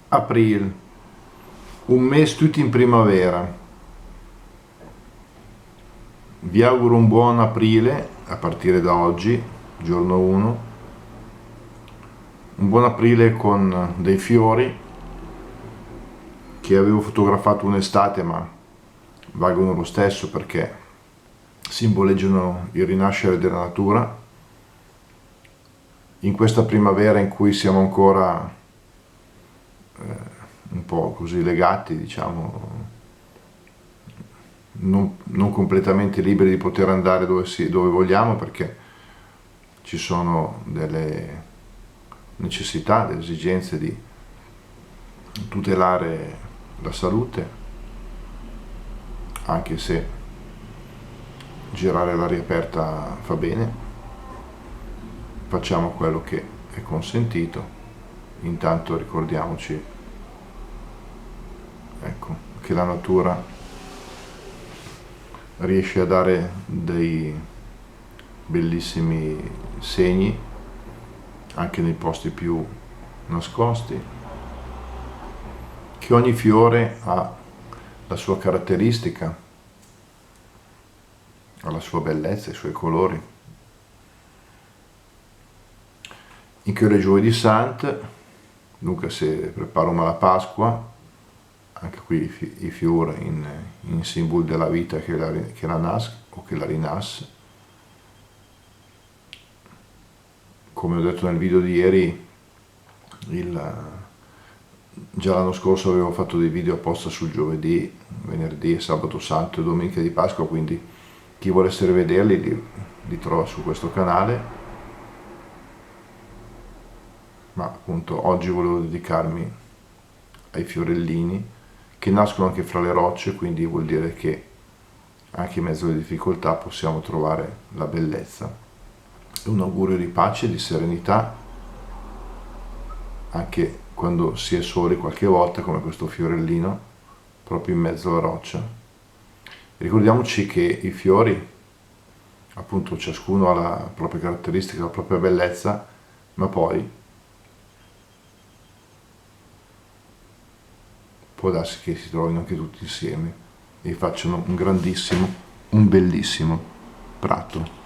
Aprile, un mese tutto in primavera. Vi auguro un buon aprile a partire da oggi, giorno 1. Un buon aprile con dei fiori che avevo fotografato un'estate, ma valgono lo stesso perché simboleggiano il rinascere della natura. In questa primavera in cui siamo ancora un po' così legati, diciamo, non completamente liberi di poter andare dove vogliamo perché ci sono delle necessità, delle esigenze di tutelare la salute, anche se girare all'aria aperta fa bene, facciamo quello che è consentito, intanto ricordiamoci, ecco, che la natura riesce a dare dei bellissimi segni anche nei posti più nascosti, che ogni fiore ha la sua caratteristica, ha la sua bellezza, i suoi colori. In che ora è giovedì sant, dunque se preparo la Pasqua, anche qui i fiori in simbolo della vita che la nasc o che la rinasce. Come ho detto nel video di ieri, già l'anno scorso avevo fatto dei video apposta sul giovedì, venerdì, sabato santo e domenica di Pasqua, quindi chi volesse rivederli li trova su questo canale. Ma appunto oggi volevo dedicarmi ai fiorellini che nascono anche fra le rocce, quindi vuol dire che anche in mezzo alle difficoltà possiamo trovare la bellezza. Un augurio di pace e di serenità anche quando si è soli qualche volta, come questo fiorellino proprio in mezzo alla roccia. Ricordiamoci che i fiori, appunto, ciascuno ha la propria caratteristica, la propria bellezza, ma poi può darsi che si trovino anche tutti insieme e facciano un grandissimo, un bellissimo prato.